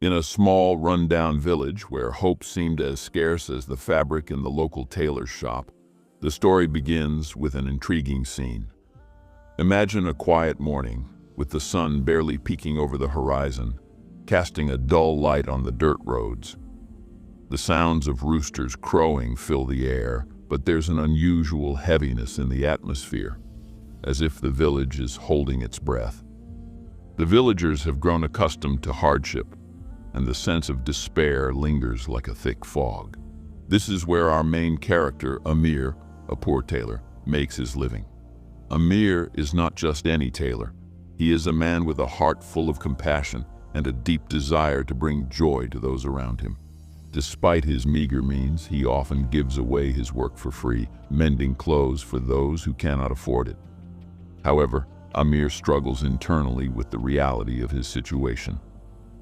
In a small, run-down village where hope seemed as scarce as the fabric in the local tailor's shop, the story begins with an intriguing scene. Imagine a quiet morning, with the sun barely peeking over the horizon, casting a dull light on the dirt roads. The sounds of roosters crowing fill the air, but there's an unusual heaviness in the atmosphere, as if the village is holding its breath. The villagers have grown accustomed to hardship, and the sense of despair lingers like a thick fog. This is where our main character, Amir, a poor tailor, makes his living. Amir is not just any tailor. He is a man with a heart full of compassion and a deep desire to bring joy to those around him. Despite his meager means, he often gives away his work for free, mending clothes for those who cannot afford it. However, Amir struggles internally with the reality of his situation.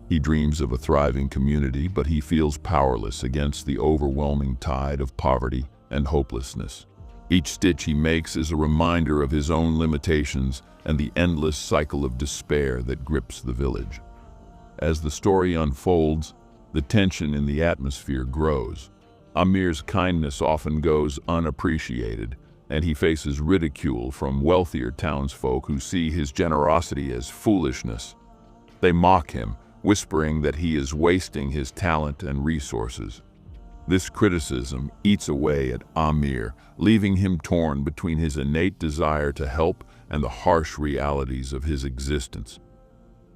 He dreams of a thriving community, but he feels powerless against the overwhelming tide of poverty and hopelessness. Each stitch he makes is a reminder of his own limitations and the endless cycle of despair that grips the village. As the story unfolds, the tension in the atmosphere grows. Amir's kindness often goes unappreciated, and he faces ridicule from wealthier townsfolk who see his generosity as foolishness. They mock him, whispering that he is wasting his talent and resources. This criticism eats away at Amir, leaving him torn between his innate desire to help and the harsh realities of his existence.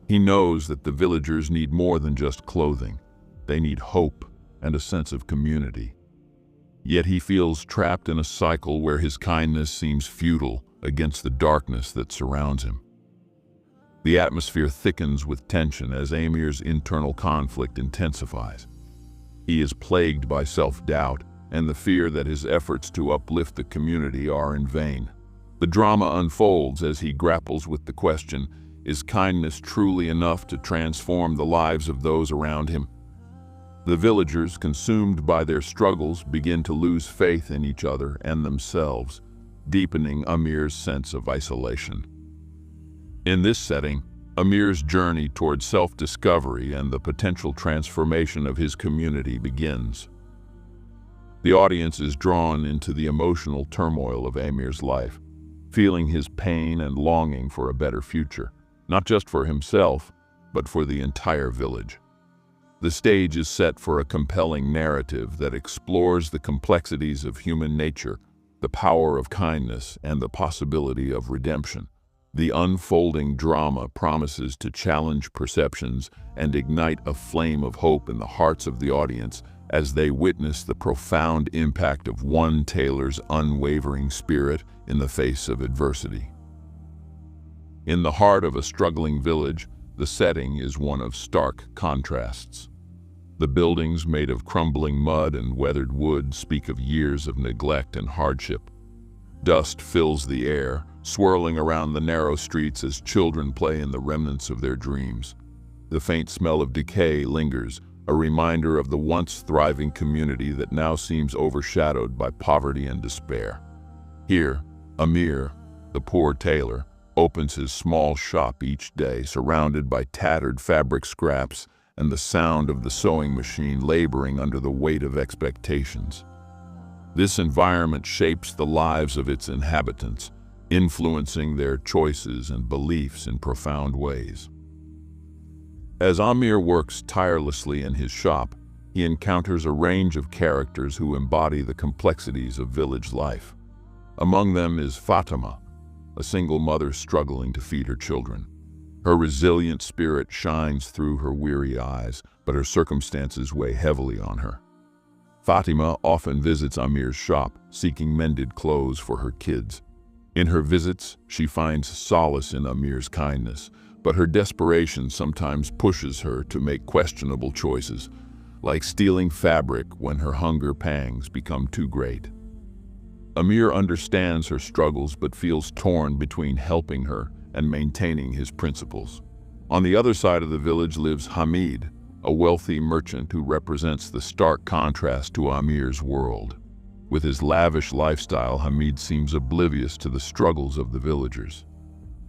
He knows that the villagers need more than just clothing. They need hope and a sense of community. Yet he feels trapped in a cycle where his kindness seems futile against the darkness that surrounds him. The atmosphere thickens with tension as Amir's internal conflict intensifies. He is plagued by self-doubt and the fear that his efforts to uplift the community are in vain. The drama unfolds as he grapples with the question, is kindness truly enough to transform the lives of those around him? The villagers, consumed by their struggles, begin to lose faith in each other and themselves, deepening Amir's sense of isolation. In this setting, Amir's journey toward self-discovery and the potential transformation of his community begins. The audience is drawn into the emotional turmoil of Amir's life, feeling his pain and longing for a better future, not just for himself, but for the entire village. The stage is set for a compelling narrative that explores the complexities of human nature, the power of kindness, and the possibility of redemption. The unfolding drama promises to challenge perceptions and ignite a flame of hope in the hearts of the audience as they witness the profound impact of one tailor's unwavering spirit in the face of adversity. In the heart of a struggling village, the setting is one of stark contrasts. The buildings made of crumbling mud and weathered wood speak of years of neglect and hardship. Dust fills the air, swirling around the narrow streets as children play in the remnants of their dreams. The faint smell of decay lingers, a reminder of the once thriving community that now seems overshadowed by poverty and despair. Here, Amir, the poor tailor, opens his small shop each day, surrounded by tattered fabric scraps and the sound of the sewing machine laboring under the weight of expectations. This environment shapes the lives of its inhabitants, influencing their choices and beliefs in profound ways. As Amir works tirelessly in his shop, he encounters a range of characters who embody the complexities of village life. Among them is Fatima, a single mother struggling to feed her children. Her resilient spirit shines through her weary eyes, but her circumstances weigh heavily on her. Fatima often visits Amir's shop, seeking mended clothes for her kids. In her visits, she finds solace in Amir's kindness, but her desperation sometimes pushes her to make questionable choices, like stealing fabric when her hunger pangs become too great. Amir understands her struggles but feels torn between helping her and maintaining his principles. On the other side of the village lives Hamid, a wealthy merchant who represents the stark contrast to Amir's world. With his lavish lifestyle, Hamid seems oblivious to the struggles of the villagers.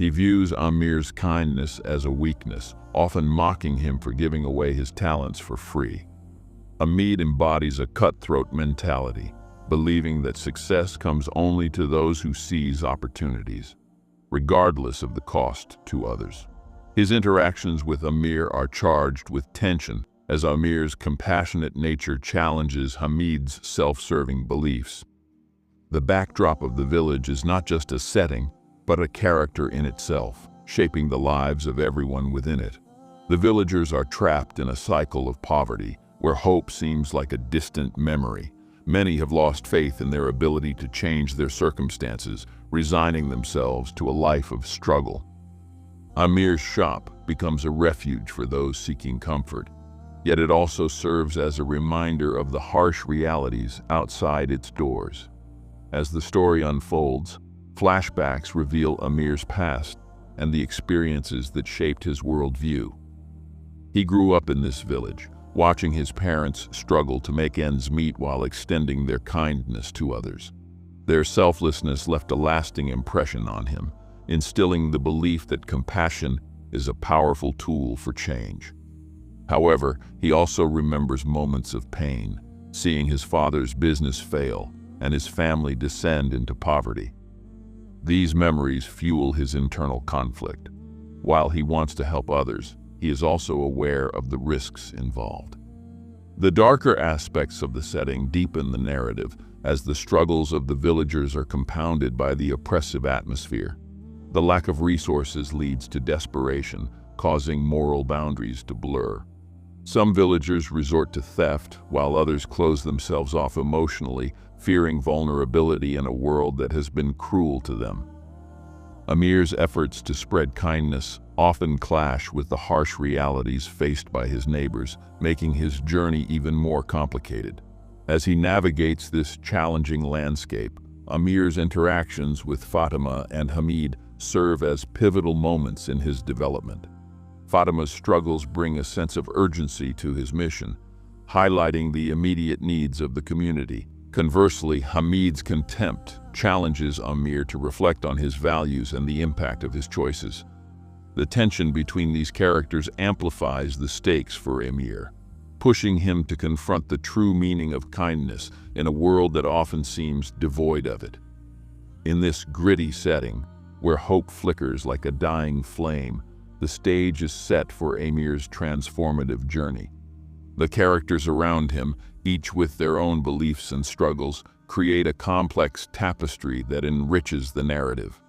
He views Amir's kindness as a weakness, often mocking him for giving away his talents for free. Hamid embodies a cutthroat mentality, believing that success comes only to those who seize opportunities, regardless of the cost to others. His interactions with Amir are charged with tension, as Amir's compassionate nature challenges Hamid's self-serving beliefs. The backdrop of the village is not just a setting, but a character in itself, shaping the lives of everyone within it. The villagers are trapped in a cycle of poverty, where hope seems like a distant memory. Many have lost faith in their ability to change their circumstances, resigning themselves to a life of struggle. Amir's shop becomes a refuge for those seeking comfort, yet it also serves as a reminder of the harsh realities outside its doors. As the story unfolds, flashbacks reveal Amir's past and the experiences that shaped his worldview. He grew up in this village, watching his parents struggle to make ends meet while extending their kindness to others. Their selflessness left a lasting impression on him, instilling the belief that compassion is a powerful tool for change. However, he also remembers moments of pain, seeing his father's business fail and his family descend into poverty. These memories fuel his internal conflict. While he wants to help others, he is also aware of the risks involved. The darker aspects of the setting deepen the narrative, as the struggles of the villagers are compounded by the oppressive atmosphere. The lack of resources leads to desperation, causing moral boundaries to blur. Some villagers resort to theft, while others close themselves off emotionally, fearing vulnerability in a world that has been cruel to them. Amir's efforts to spread kindness often clash with the harsh realities faced by his neighbors, making his journey even more complicated. As he navigates this challenging landscape, Amir's interactions with Fatima and Hamid serve as pivotal moments in his development. Fatima's struggles bring a sense of urgency to his mission, highlighting the immediate needs of the community. Conversely, Hamid's contempt challenges Amir to reflect on his values and the impact of his choices. The tension between these characters amplifies the stakes for Amir, pushing him to confront the true meaning of kindness in a world that often seems devoid of it. In this gritty setting, where hope flickers like a dying flame, the stage is set for Amir's transformative journey. The characters around him, each with their own beliefs and struggles, create a complex tapestry that enriches the narrative.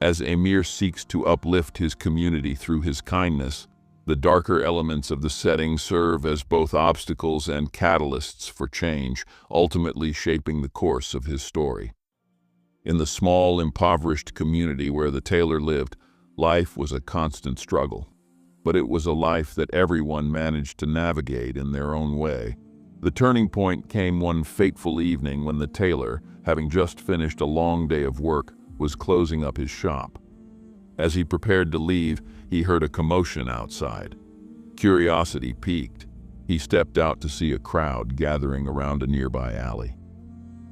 As Amir seeks to uplift his community through his kindness, the darker elements of the setting serve as both obstacles and catalysts for change, ultimately shaping the course of his story. In the small, impoverished community where the tailor lived, life was a constant struggle, but it was a life that everyone managed to navigate in their own way. The turning point came one fateful evening when the tailor, having just finished a long day of work, was closing up his shop. As he prepared to leave, he heard a commotion outside. Curiosity piqued. He stepped out to see a crowd gathering around a nearby alley.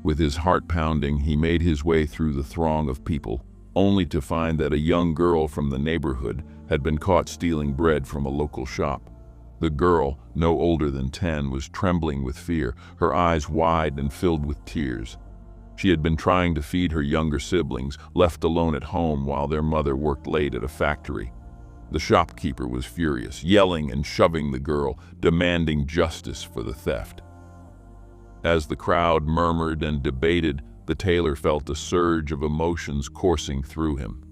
With his heart pounding, he made his way through the throng of people, only to find that a young girl from the neighborhood had been caught stealing bread from a local shop. The girl, no older than 10, was trembling with fear, her eyes wide and filled with tears. She had been trying to feed her younger siblings, left alone at home while their mother worked late at a factory. The shopkeeper was furious, yelling and shoving the girl, demanding justice for the theft. As the crowd murmured and debated, the tailor felt a surge of emotions coursing through him.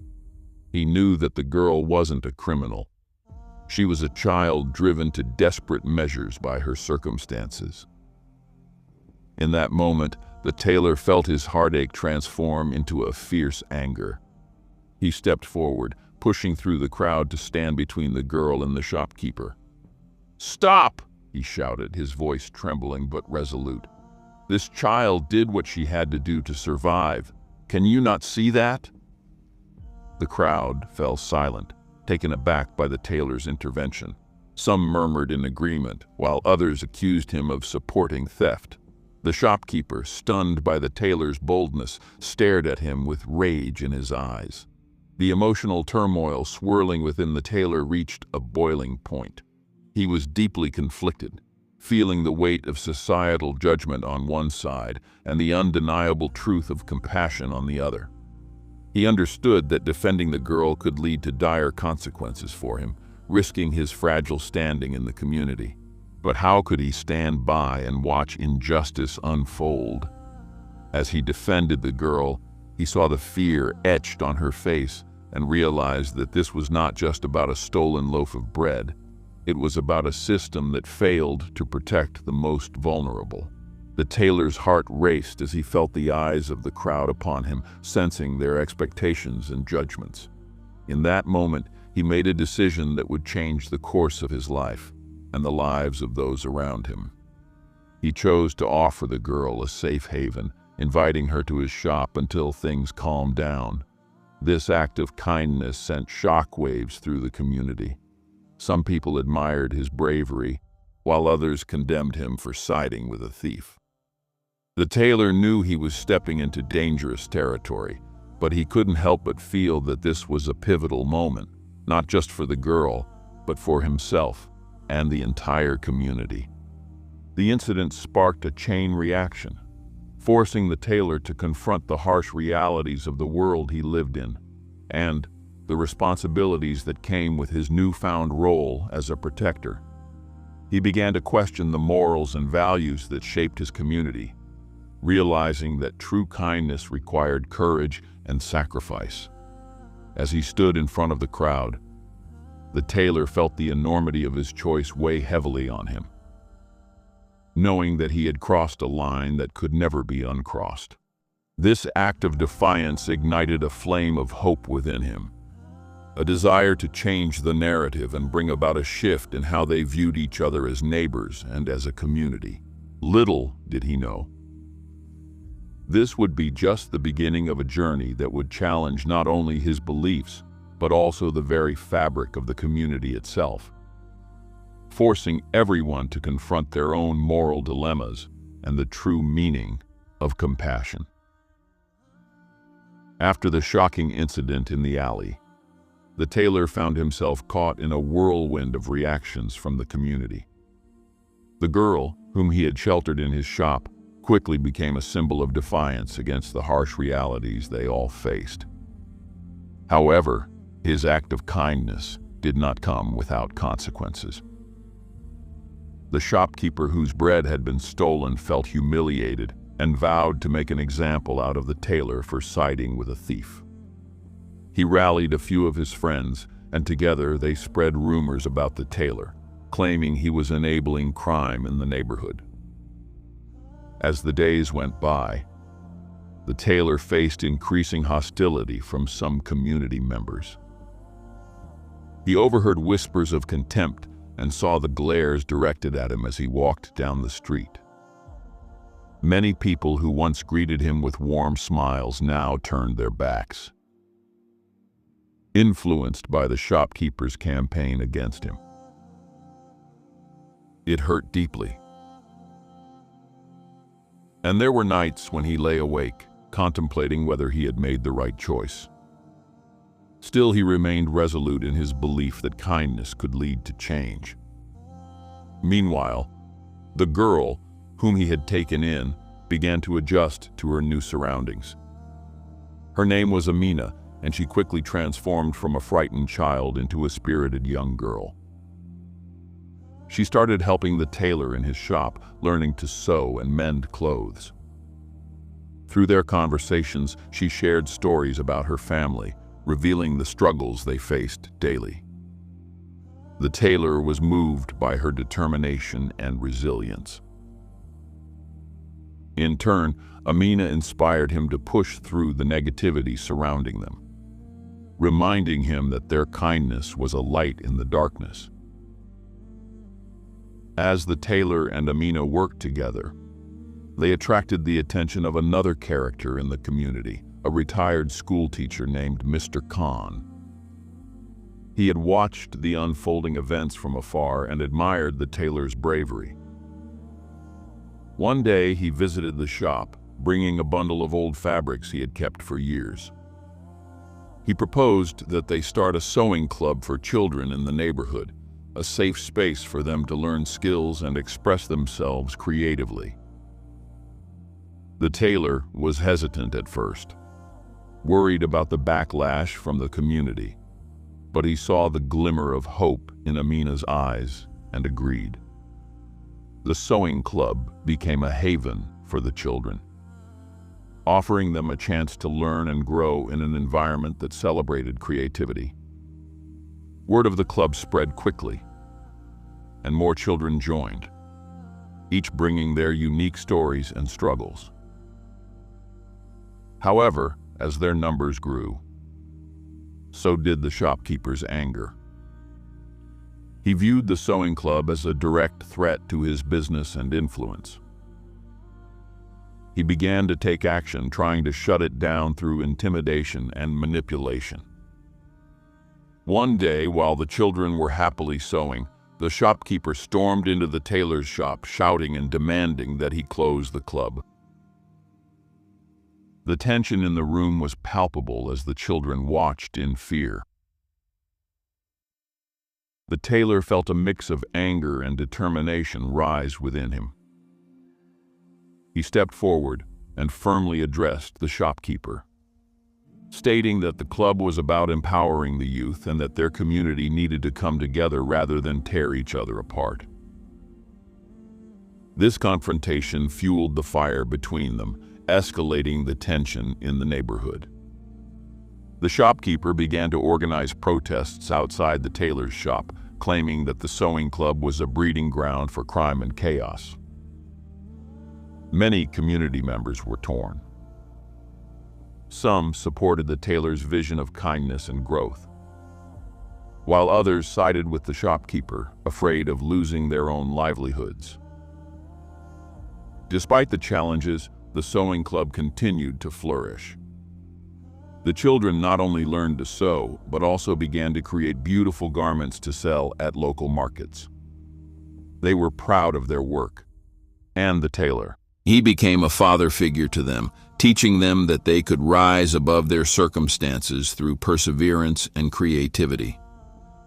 He knew that the girl wasn't a criminal. She was a child driven to desperate measures by her circumstances. In that moment, the tailor felt his heartache transform into a fierce anger. He stepped forward, pushing through the crowd to stand between the girl and the shopkeeper. "Stop!" he shouted, his voice trembling but resolute. "This child did what she had to do to survive. Can you not see that?" The crowd fell silent, taken aback by the tailor's intervention. Some murmured in agreement, while others accused him of supporting theft. The shopkeeper, stunned by the tailor's boldness, stared at him with rage in his eyes. The emotional turmoil swirling within the tailor reached a boiling point. He was deeply conflicted, feeling the weight of societal judgment on one side and the undeniable truth of compassion on the other. He understood that defending the girl could lead to dire consequences for him, risking his fragile standing in the community. But how could he stand by and watch injustice unfold? As he defended the girl, he saw the fear etched on her face and realized that this was not just about a stolen loaf of bread. It was about a system that failed to protect the most vulnerable. The tailor's heart raced as he felt the eyes of the crowd upon him, sensing their expectations and judgments. In that moment, he made a decision that would change the course of his life and the lives of those around him. He chose to offer the girl a safe haven, inviting her to his shop until things calmed down. This act of kindness sent shockwaves through the community. Some people admired his bravery, while others condemned him for siding with a thief. The tailor knew he was stepping into dangerous territory, but he couldn't help but feel that this was a pivotal moment, not just for the girl, but for himself and the entire community. The incident sparked a chain reaction, forcing the tailor to confront the harsh realities of the world he lived in, and the responsibilities that came with his newfound role as a protector. He began to question the morals and values that shaped his community, realizing that true kindness required courage and sacrifice. As he stood in front of the crowd, the tailor felt the enormity of his choice weigh heavily on him, knowing that he had crossed a line that could never be uncrossed. This act of defiance ignited a flame of hope within him, a desire to change the narrative and bring about a shift in how they viewed each other as neighbors and as a community. Little did he know, this would be just the beginning of a journey that would challenge not only his beliefs, but also the very fabric of the community itself, forcing everyone to confront their own moral dilemmas and the true meaning of compassion. After the shocking incident in the alley, the tailor found himself caught in a whirlwind of reactions from the community. The girl, whom he had sheltered in his shop, quickly became a symbol of defiance against the harsh realities they all faced. However, his act of kindness did not come without consequences. The shopkeeper whose bread had been stolen felt humiliated and vowed to make an example out of the tailor for siding with a thief. He rallied a few of his friends, and together they spread rumors about the tailor, claiming he was enabling crime in the neighborhood. As the days went by, the tailor faced increasing hostility from some community members. He overheard whispers of contempt and saw the glares directed at him as he walked down the street. Many people who once greeted him with warm smiles now turned their backs, influenced by the shopkeeper's campaign against him. It hurt deeply. And there were nights when he lay awake, contemplating whether he had made the right choice. Still, he remained resolute in his belief that kindness could lead to change. Meanwhile, the girl, whom he had taken in, began to adjust to her new surroundings. Her name was Amina, and she quickly transformed from a frightened child into a spirited young girl. She started helping the tailor in his shop, learning to sew and mend clothes. Through their conversations, she shared stories about her family, revealing the struggles they faced daily. The tailor was moved by her determination and resilience. In turn, Amina inspired him to push through the negativity surrounding them, reminding him that their kindness was a light in the darkness. As the tailor and Amina worked together, they attracted the attention of another character in the community, a retired schoolteacher named Mr. Khan. He had watched the unfolding events from afar and admired the tailor's bravery. One day, he visited the shop, bringing a bundle of old fabrics he had kept for years. He proposed that they start a sewing club for children in the neighborhood, a safe space for them to learn skills and express themselves creatively. The tailor was hesitant at first, worried about the backlash from the community, but he saw the glimmer of hope in Amina's eyes and agreed. The sewing club became a haven for the children, offering them a chance to learn and grow in an environment that celebrated creativity. Word of the club spread quickly, and more children joined, each bringing their unique stories and struggles. However, as their numbers grew, so did the shopkeeper's anger. He viewed the sewing club as a direct threat to his business and influence. He began to take action, trying to shut it down through intimidation and manipulation. One day, while the children were happily sewing, the shopkeeper stormed into the tailor's shop, shouting and demanding that he close the club. The tension in the room was palpable as the children watched in fear. The tailor felt a mix of anger and determination rise within him. He stepped forward and firmly addressed the shopkeeper, stating that the club was about empowering the youth and that their community needed to come together rather than tear each other apart. This confrontation fueled the fire between them, escalating the tension in the neighborhood. The shopkeeper began to organize protests outside the tailor's shop, claiming that the sewing club was a breeding ground for crime and chaos. Many community members were torn. Some supported the tailor's vision of kindness and growth, while others sided with the shopkeeper, afraid of losing their own livelihoods. Despite the challenges, the sewing club continued to flourish. The children not only learned to sew, but also began to create beautiful garments to sell at local markets. They were proud of their work, and the tailor. He became a father figure to them, teaching them that they could rise above their circumstances through perseverance and creativity.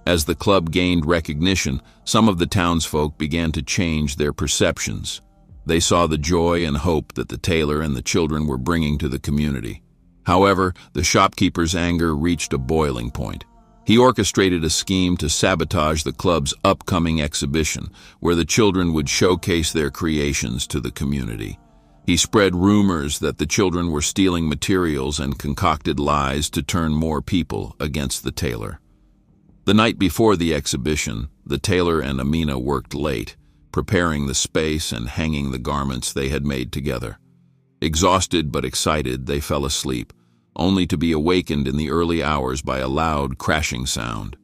As the club gained recognition, some of the townsfolk began to change their perceptions. They saw the joy and hope that the tailor and the children were bringing to the community. However, the shopkeeper's anger reached a boiling point. He orchestrated a scheme to sabotage the club's upcoming exhibition, where the children would showcase their creations to the community. He spread rumors that the children were stealing materials and concocted lies to turn more people against the tailor. The night before the exhibition, the tailor and Amina worked late, preparing the space and hanging the garments they had made together. Exhausted but excited, they fell asleep, only to be awakened in the early hours by a loud crashing sound.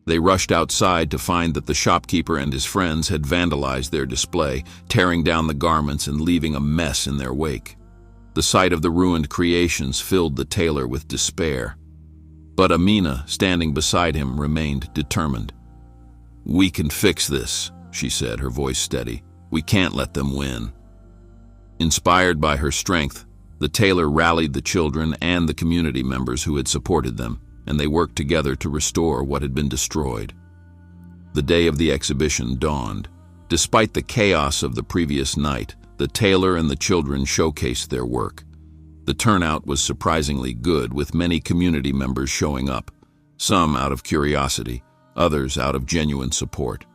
They rushed outside to find that the shopkeeper and his friends had vandalized their display, tearing down the garments and leaving a mess in their wake. The sight of the ruined creations filled the tailor with despair. But Amina, standing beside him, remained determined. "We can fix this," she said, her voice steady. "We can't let them win." Inspired by her strength, the tailor rallied the children and the community members who had supported them, and they worked together to restore what had been destroyed. The day of the exhibition dawned. Despite the chaos of the previous night, the tailor and the children showcased their work. The turnout was surprisingly good, with many community members showing up, some out of curiosity, others out of genuine support.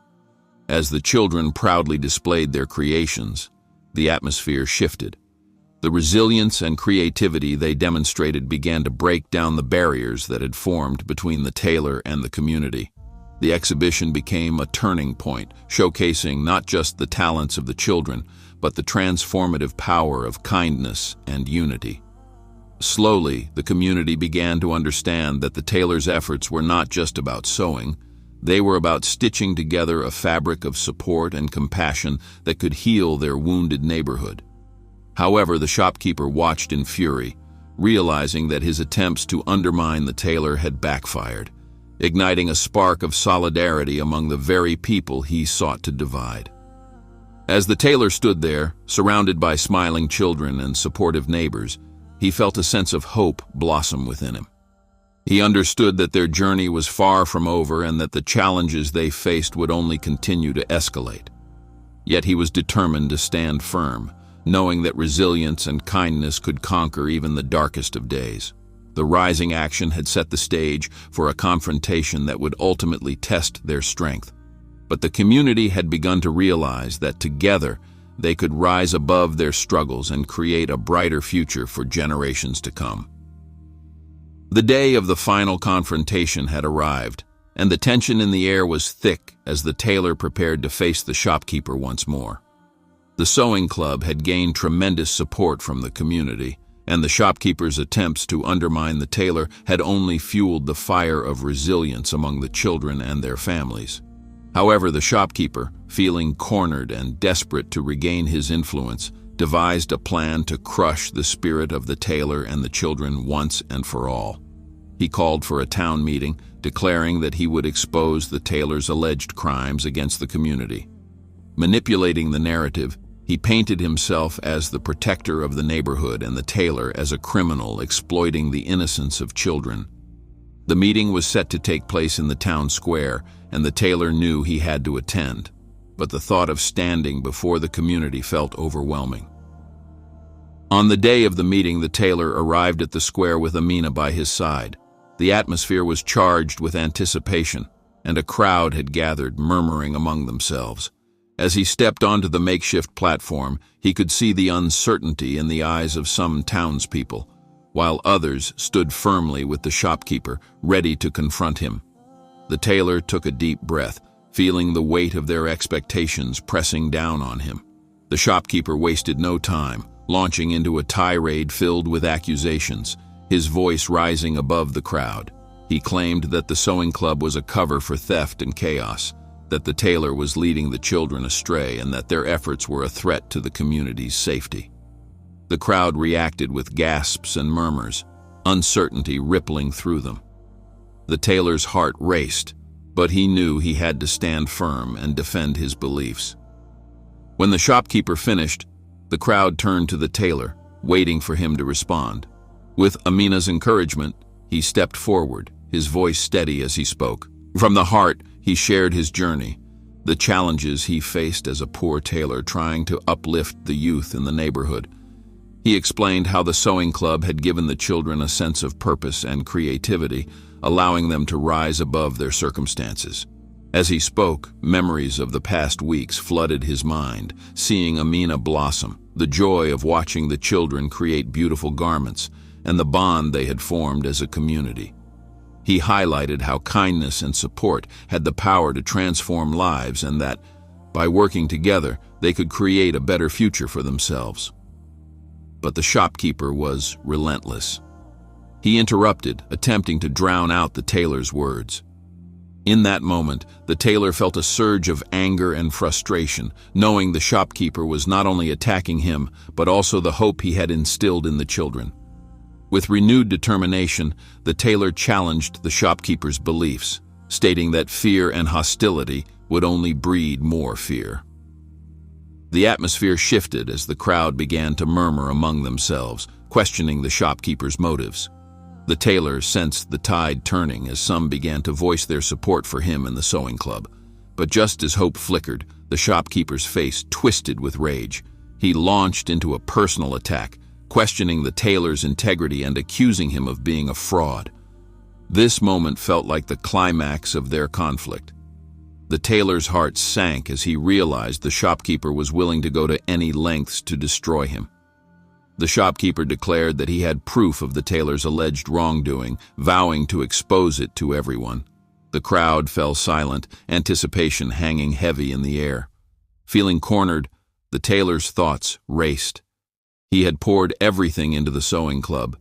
As the children proudly displayed their creations, the atmosphere shifted. The resilience and creativity they demonstrated began to break down the barriers that had formed between the tailor and the community. The exhibition became a turning point, showcasing not just the talents of the children, but the transformative power of kindness and unity. Slowly, the community began to understand that the tailor's efforts were not just about sewing. They were about stitching together a fabric of support and compassion that could heal their wounded neighborhood. However, the shopkeeper watched in fury, realizing that his attempts to undermine the tailor had backfired, igniting a spark of solidarity among the very people he sought to divide. As the tailor stood there, surrounded by smiling children and supportive neighbors, he felt a sense of hope blossom within him. He understood that their journey was far from over and that the challenges they faced would only continue to escalate. Yet he was determined to stand firm, knowing that resilience and kindness could conquer even the darkest of days. The rising action had set the stage for a confrontation that would ultimately test their strength. But the community had begun to realize that together they could rise above their struggles and create a brighter future for generations to come. The day of the final confrontation had arrived, and the tension in the air was thick as the tailor prepared to face the shopkeeper once more. The sewing club had gained tremendous support from the community, and the shopkeeper's attempts to undermine the tailor had only fueled the fire of resilience among the children and their families. However, the shopkeeper, feeling cornered and desperate to regain his influence, devised a plan to crush the spirit of the tailor and the children once and for all. He called for a town meeting, declaring that he would expose the tailor's alleged crimes against the community. Manipulating the narrative, he painted himself as the protector of the neighborhood and the tailor as a criminal exploiting the innocence of children. The meeting was set to take place in the town square, and the tailor knew he had to attend, but the thought of standing before the community felt overwhelming. On the day of the meeting, the tailor arrived at the square with Amina by his side. The atmosphere was charged with anticipation, and a crowd had gathered, murmuring among themselves. As he stepped onto the makeshift platform, he could see the uncertainty in the eyes of some townspeople, while others stood firmly with the shopkeeper, ready to confront him. The tailor took a deep breath, feeling the weight of their expectations pressing down on him. The shopkeeper wasted no time, launching into a tirade filled with accusations, his voice rising above the crowd. He claimed that the sewing club was a cover for theft and chaos, that the tailor was leading the children astray, and that their efforts were a threat to the community's safety. The crowd reacted with gasps and murmurs, uncertainty rippling through them. The tailor's heart raced, but he knew he had to stand firm and defend his beliefs. When the shopkeeper finished, the crowd turned to the tailor, waiting for him to respond. With Amina's encouragement, he stepped forward, his voice steady as he spoke. From the heart, he shared his journey, the challenges he faced as a poor tailor trying to uplift the youth in the neighborhood. He explained how the sewing club had given the children a sense of purpose and creativity, allowing them to rise above their circumstances. As he spoke, memories of the past weeks flooded his mind, seeing Amina blossom, the joy of watching the children create beautiful garments, and the bond they had formed as a community. He highlighted how kindness and support had the power to transform lives, and that, by working together, they could create a better future for themselves. But the shopkeeper was relentless. He interrupted, attempting to drown out the tailor's words. In that moment, the tailor felt a surge of anger and frustration, knowing the shopkeeper was not only attacking him, but also the hope he had instilled in the children. With renewed determination, the tailor challenged the shopkeeper's beliefs, stating that fear and hostility would only breed more fear. The atmosphere shifted as the crowd began to murmur among themselves, questioning the shopkeeper's motives. The tailor sensed the tide turning as some began to voice their support for him and the sewing club. But just as hope flickered, the shopkeeper's face twisted with rage. He launched into a personal attack, questioning the tailor's integrity and accusing him of being a fraud. This moment felt like the climax of their conflict. The tailor's heart sank as he realized the shopkeeper was willing to go to any lengths to destroy him. The shopkeeper declared that he had proof of the tailor's alleged wrongdoing, vowing to expose it to everyone. The crowd fell silent, anticipation hanging heavy in the air. Feeling cornered, the tailor's thoughts raced. He had poured everything into the sewing club,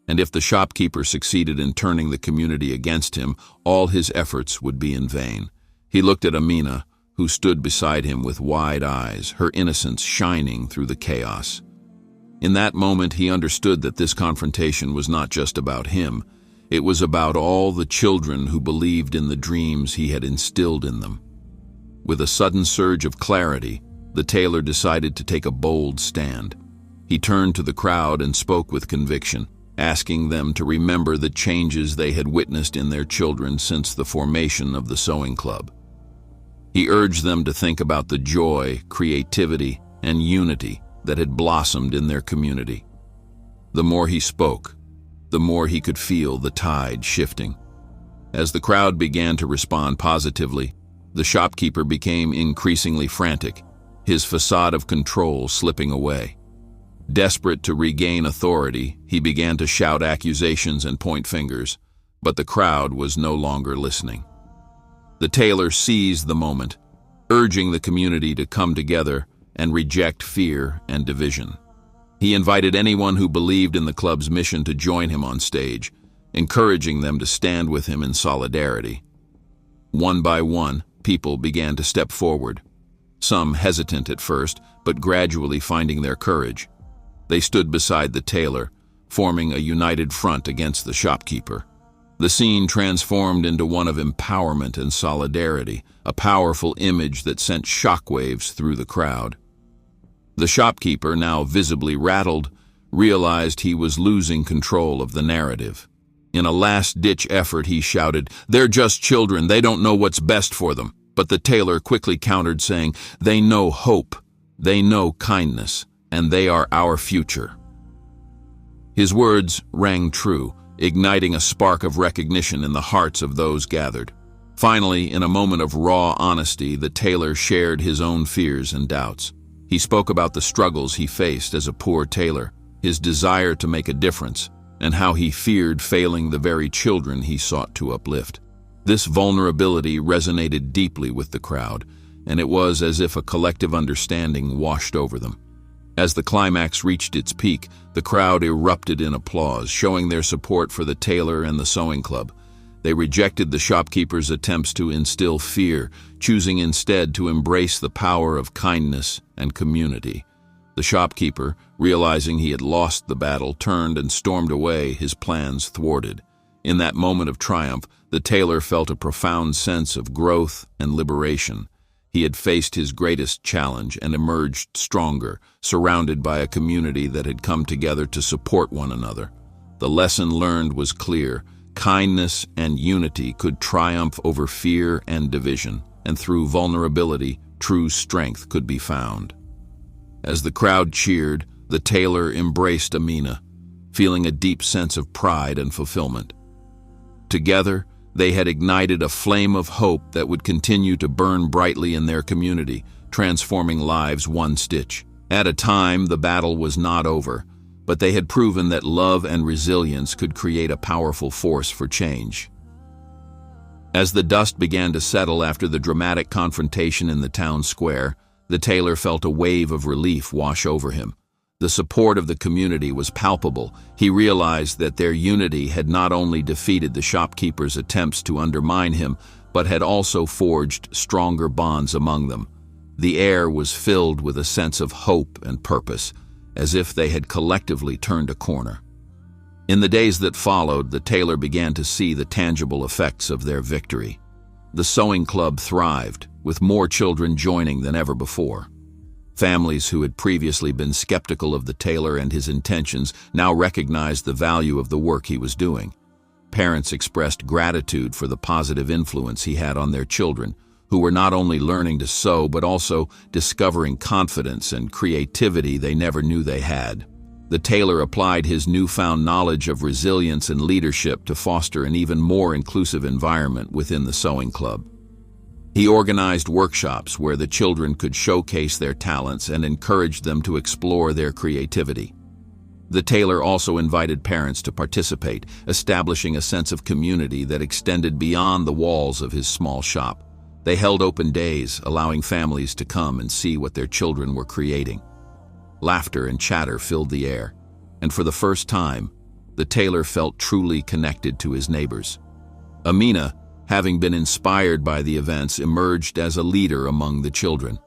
and if the shopkeeper succeeded in turning the community against him, all his efforts would be in vain. He looked at Amina, who stood beside him with wide eyes, her innocence shining through the chaos. In that moment, he understood that this confrontation was not just about him. It was about all the children who believed in the dreams he had instilled in them. With a sudden surge of clarity, the tailor decided to take a bold stand. He turned to the crowd and spoke with conviction. asking them to remember the changes they had witnessed in their children since the formation of the sewing club. He urged them to think about the joy, creativity, and unity that had blossomed in their community. The more he spoke, the more he could feel the tide shifting. As the crowd began to respond positively, the shopkeeper became increasingly frantic, his facade of control slipping away. Desperate to regain authority, he began to shout accusations and point fingers, but the crowd was no longer listening. The tailor seized the moment, urging the community to come together and reject fear and division. He invited anyone who believed in the club's mission to join him on stage, encouraging them to stand with him in solidarity. One by one, people began to step forward, some hesitant at first, but gradually finding their courage. They stood beside the tailor, forming a united front against the shopkeeper. The scene transformed into one of empowerment and solidarity, a powerful image that sent shockwaves through the crowd. The shopkeeper, now visibly rattled, realized he was losing control of the narrative. In a last-ditch effort, he shouted, "They're just children, they don't know what's best for them." But the tailor quickly countered, saying, "They know hope, they know kindness, and they are our future." His words rang true, igniting a spark of recognition in the hearts of those gathered. Finally, in a moment of raw honesty, the tailor shared his own fears and doubts. He spoke about the struggles he faced as a poor tailor, his desire to make a difference, and how he feared failing the very children he sought to uplift. This vulnerability resonated deeply with the crowd, and it was as if a collective understanding washed over them. As the climax reached its peak, the crowd erupted in applause, showing their support for the tailor and the sewing club. They rejected the shopkeeper's attempts to instill fear, choosing instead to embrace the power of kindness and community. The shopkeeper, realizing he had lost the battle, turned and stormed away, his plans thwarted. In that moment of triumph, the tailor felt a profound sense of growth and liberation. He had faced his greatest challenge and emerged stronger, surrounded by a community that had come together to support one another. The lesson learned was clear. Kindness and unity could triumph over fear and division, and through vulnerability, true strength could be found. As the crowd cheered, the tailor embraced Amina, feeling a deep sense of pride and fulfillment. Together, they had ignited a flame of hope that would continue to burn brightly in their community, transforming lives one stitch at a time. The battle was not over, but they had proven that love and resilience could create a powerful force for change. As the dust began to settle after the dramatic confrontation in the town square, the tailor felt a wave of relief wash over him. The support of the community was palpable. He realized that their unity had not only defeated the shopkeeper's attempts to undermine him, but had also forged stronger bonds among them. The air was filled with a sense of hope and purpose, as if they had collectively turned a corner. In the days that followed, the tailor began to see the tangible effects of their victory. The sewing club thrived, with more children joining than ever before. Families who had previously been skeptical of the tailor and his intentions now recognized the value of the work he was doing. Parents expressed gratitude for the positive influence he had on their children, who were not only learning to sew but also discovering confidence and creativity they never knew they had. The tailor applied his newfound knowledge of resilience and leadership to foster an even more inclusive environment within the sewing club. He organized workshops where the children could showcase their talents and encouraged them to explore their creativity. The tailor also invited parents to participate, establishing a sense of community that extended beyond the walls of his small shop. They held open days, allowing families to come and see what their children were creating. Laughter and chatter filled the air, and for the first time, the tailor felt truly connected to his neighbors. Amina, having been inspired by the events, emerged as a leader among the children.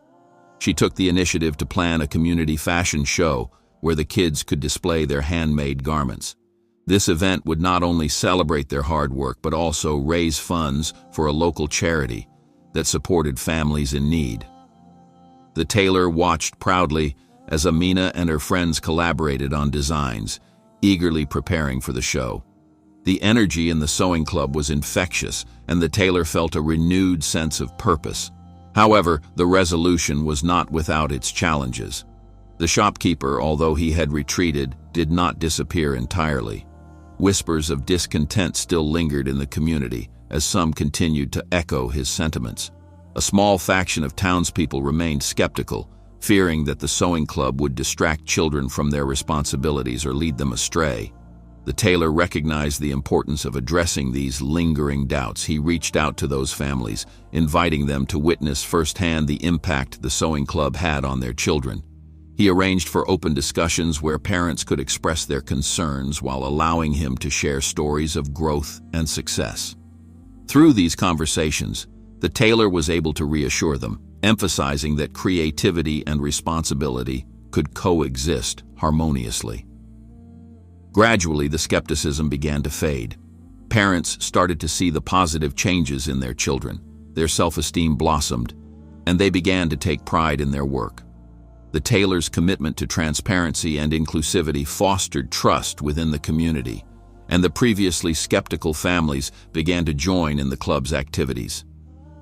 She took the initiative to plan a community fashion show where the kids could display their handmade garments. This event would not only celebrate their hard work but also raise funds for a local charity that supported families in need. The tailor watched proudly as Amina and her friends collaborated on designs, eagerly preparing for the show. The energy in the sewing club was infectious, and the tailor felt a renewed sense of purpose. However, the resolution was not without its challenges. The shopkeeper, although he had retreated, did not disappear entirely. Whispers of discontent still lingered in the community, as some continued to echo his sentiments. A small faction of townspeople remained skeptical, fearing that the sewing club would distract children from their responsibilities or lead them astray. The tailor recognized the importance of addressing these lingering doubts. He reached out to those families, inviting them to witness firsthand the impact the sewing club had on their children. He arranged for open discussions where parents could express their concerns while allowing him to share stories of growth and success. Through these conversations, the tailor was able to reassure them, emphasizing that creativity and responsibility could coexist harmoniously. Gradually, the skepticism began to fade. Parents started to see the positive changes in their children. Their self-esteem blossomed, and they began to take pride in their work. The tailor's commitment to transparency and inclusivity fostered trust within the community, and the previously skeptical families began to join in the club's activities.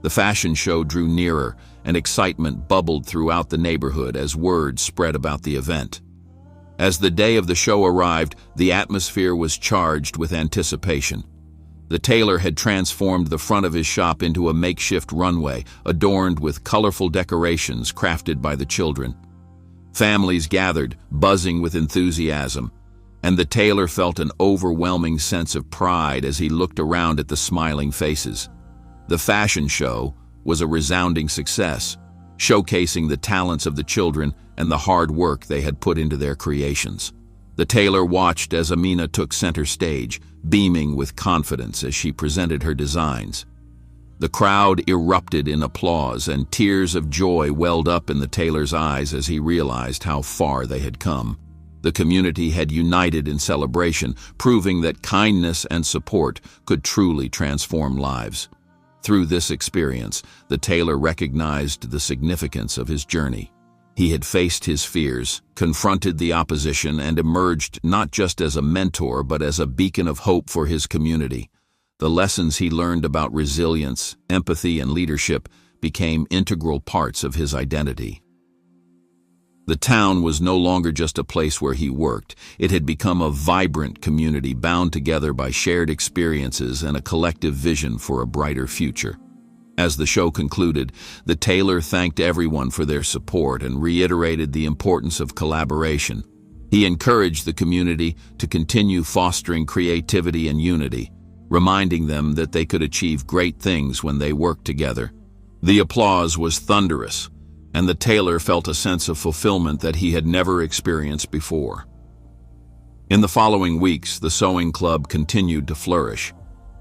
The fashion show drew nearer, and excitement bubbled throughout the neighborhood as word spread about the event. As the day of the show arrived, the atmosphere was charged with anticipation. The tailor had transformed the front of his shop into a makeshift runway, adorned with colorful decorations crafted by the children. Families gathered, buzzing with enthusiasm, and the tailor felt an overwhelming sense of pride as he looked around at the smiling faces. The fashion show was a resounding success, showcasing the talents of the children and the hard work they had put into their creations. The tailor watched as Amina took center stage, beaming with confidence as she presented her designs. The crowd erupted in applause, and tears of joy welled up in the tailor's eyes as he realized how far they had come. The community had united in celebration, proving that kindness and support could truly transform lives. Through this experience, the tailor recognized the significance of his journey. He had faced his fears, confronted the opposition, and emerged not just as a mentor but as a beacon of hope for his community. The lessons he learned about resilience, empathy, and leadership became integral parts of his identity. The town was no longer just a place where he worked. It had become a vibrant community bound together by shared experiences and a collective vision for a brighter future. As the show concluded, the tailor thanked everyone for their support and reiterated the importance of collaboration. He encouraged the community to continue fostering creativity and unity, reminding them that they could achieve great things when they worked together. The applause was thunderous, and the tailor felt a sense of fulfillment that he had never experienced before. In the following weeks, the sewing club continued to flourish.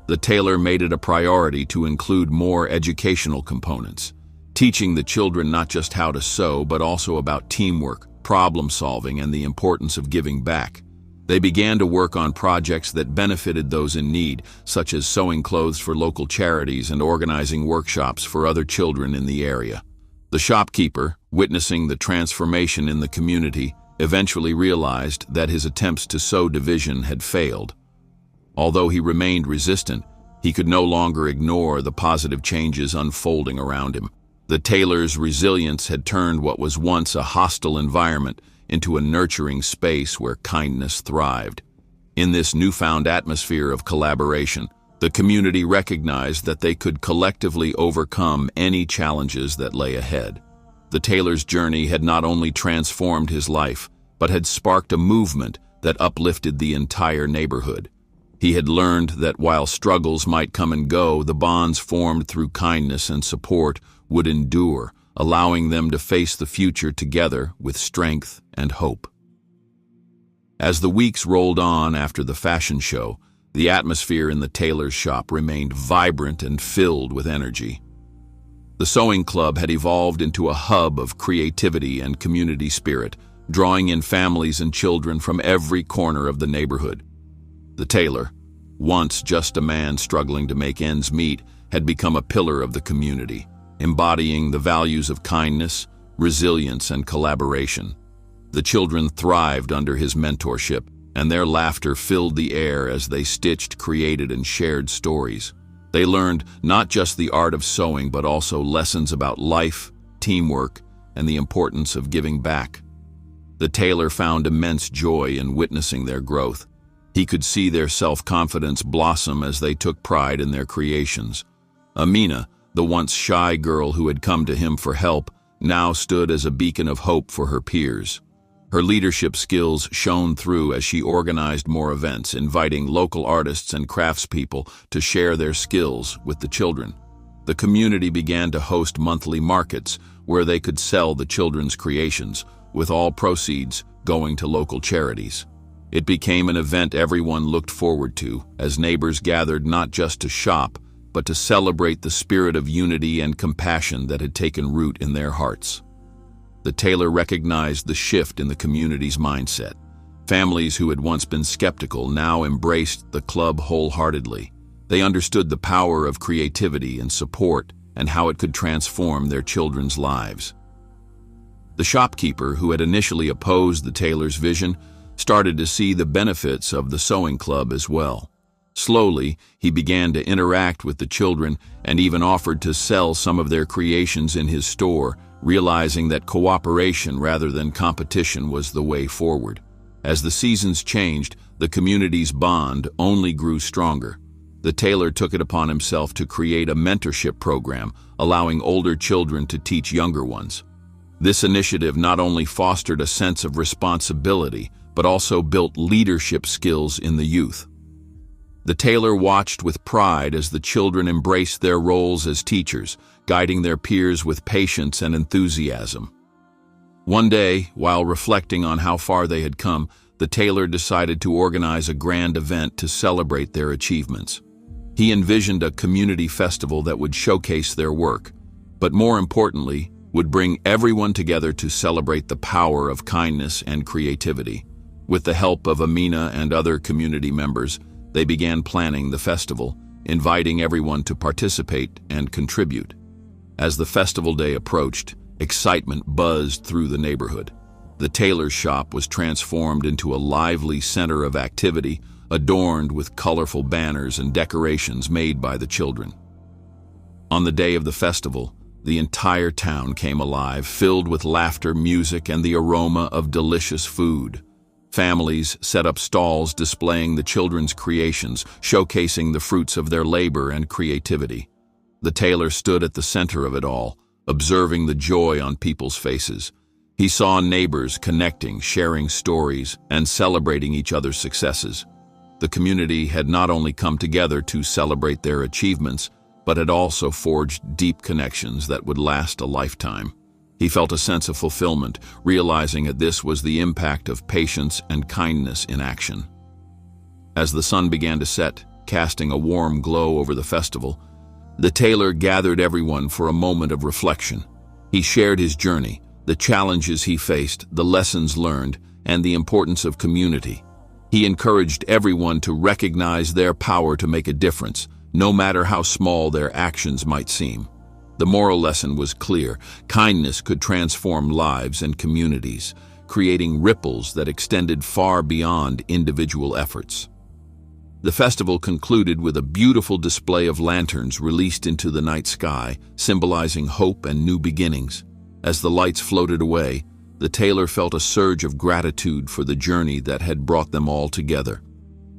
The tailor made it a priority to include more educational components, teaching the children not just how to sew, but also about teamwork, problem solving, and the importance of giving back. They began to work on projects that benefited those in need, such as sewing clothes for local charities and organizing workshops for other children in the area. The shopkeeper, witnessing the transformation in the community, eventually realized that his attempts to sow division had failed. Although he remained resistant, he could no longer ignore the positive changes unfolding around him. The tailor's resilience had turned what was once a hostile environment into a nurturing space where kindness thrived. In this newfound atmosphere of collaboration, the community recognized that they could collectively overcome any challenges that lay ahead. The tailor's journey had not only transformed his life, but had sparked a movement that uplifted the entire neighborhood. He had learned that while struggles might come and go, the bonds formed through kindness and support would endure, allowing them to face the future together with strength and hope. As the weeks rolled on after the fashion show, the atmosphere in the tailor's shop remained vibrant and filled with energy. The sewing club had evolved into a hub of creativity and community spirit, drawing in families and children from every corner of the neighborhood. The tailor, once just a man struggling to make ends meet, had become a pillar of the community, embodying the values of kindness, resilience, and collaboration. The children thrived under his mentorship, and their laughter filled the air as they stitched, created, and shared stories. They learned not just the art of sewing, but also lessons about life, teamwork, and the importance of giving back. The tailor found immense joy in witnessing their growth. He could see their self-confidence blossom as they took pride in their creations. Amina, the once shy girl who had come to him for help, now stood as a beacon of hope for her peers. Her leadership skills shone through as she organized more events, inviting local artists and craftspeople to share their skills with the children. The community began to host monthly markets where they could sell the children's creations, with all proceeds going to local charities. It became an event everyone looked forward to, as neighbors gathered not just to shop, but to celebrate the spirit of unity and compassion that had taken root in their hearts. The tailor recognized the shift in the community's mindset. Families who had once been skeptical now embraced the club wholeheartedly. They understood the power of creativity and support and how it could transform their children's lives. The shopkeeper, who had initially opposed the tailor's vision, started to see the benefits of the sewing club as well. Slowly, he began to interact with the children and even offered to sell some of their creations in his store, realizing that cooperation rather than competition was the way forward. As the seasons changed, the community's bond only grew stronger. The tailor took it upon himself to create a mentorship program, allowing older children to teach younger ones. This initiative not only fostered a sense of responsibility, but also built leadership skills in the youth. The tailor watched with pride as the children embraced their roles as teachers, guiding their peers with patience and enthusiasm. One day, while reflecting on how far they had come, the tailor decided to organize a grand event to celebrate their achievements. He envisioned a community festival that would showcase their work, but more importantly, would bring everyone together to celebrate the power of kindness and creativity. With the help of Amina and other community members, they began planning the festival, inviting everyone to participate and contribute. As the festival day approached, excitement buzzed through the neighborhood. The tailor's shop was transformed into a lively center of activity, adorned with colorful banners and decorations made by the children. On the day of the festival, the entire town came alive, filled with laughter, music, and the aroma of delicious food. Families set up stalls displaying the children's creations, showcasing the fruits of their labor and creativity. The tailor stood at the center of it all, observing the joy on people's faces. He saw neighbors connecting, sharing stories, and celebrating each other's successes. The community had not only come together to celebrate their achievements, but had also forged deep connections that would last a lifetime. He felt a sense of fulfillment, realizing that this was the impact of patience and kindness in action. As the sun began to set, casting a warm glow over the festival, the tailor gathered everyone for a moment of reflection. He shared his journey, the challenges he faced, the lessons learned, and the importance of community. He encouraged everyone to recognize their power to make a difference, no matter how small their actions might seem. The moral lesson was clear: kindness could transform lives and communities, creating ripples that extended far beyond individual efforts. The festival concluded with a beautiful display of lanterns released into the night sky, symbolizing hope and new beginnings. As the lights floated away, the tailor felt a surge of gratitude for the journey that had brought them all together.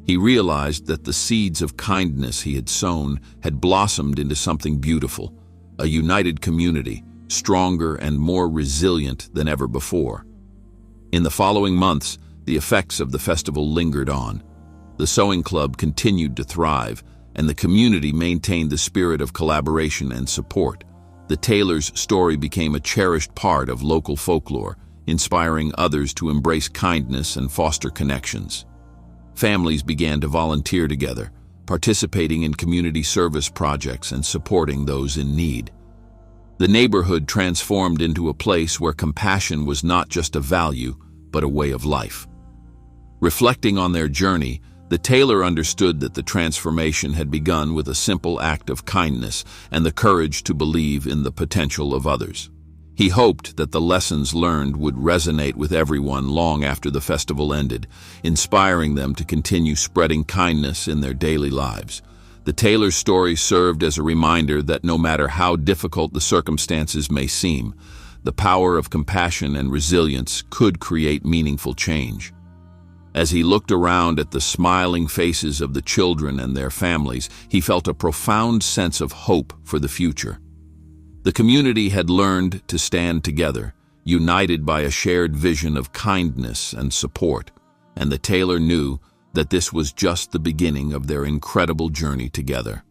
He realized that the seeds of kindness he had sown had blossomed into something beautiful, a united community, stronger and more resilient than ever before. In the following months, the effects of the festival lingered on. The sewing club continued to thrive, and the community maintained the spirit of collaboration and support. The tailor's story became a cherished part of local folklore, inspiring others to embrace kindness and foster connections. Families began to volunteer together, participating in community service projects and supporting those in need. The neighborhood transformed into a place where compassion was not just a value, but a way of life. Reflecting on their journey, the tailor understood that the transformation had begun with a simple act of kindness and the courage to believe in the potential of others. He hoped that the lessons learned would resonate with everyone long after the festival ended, inspiring them to continue spreading kindness in their daily lives. The Tailor story served as a reminder that no matter how difficult the circumstances may seem, the power of compassion and resilience could create meaningful change. As he looked around at the smiling faces of the children and their families, he felt a profound sense of hope for the future. The community had learned to stand together, united by a shared vision of kindness and support, and the Tailor knew that this was just the beginning of their incredible journey together.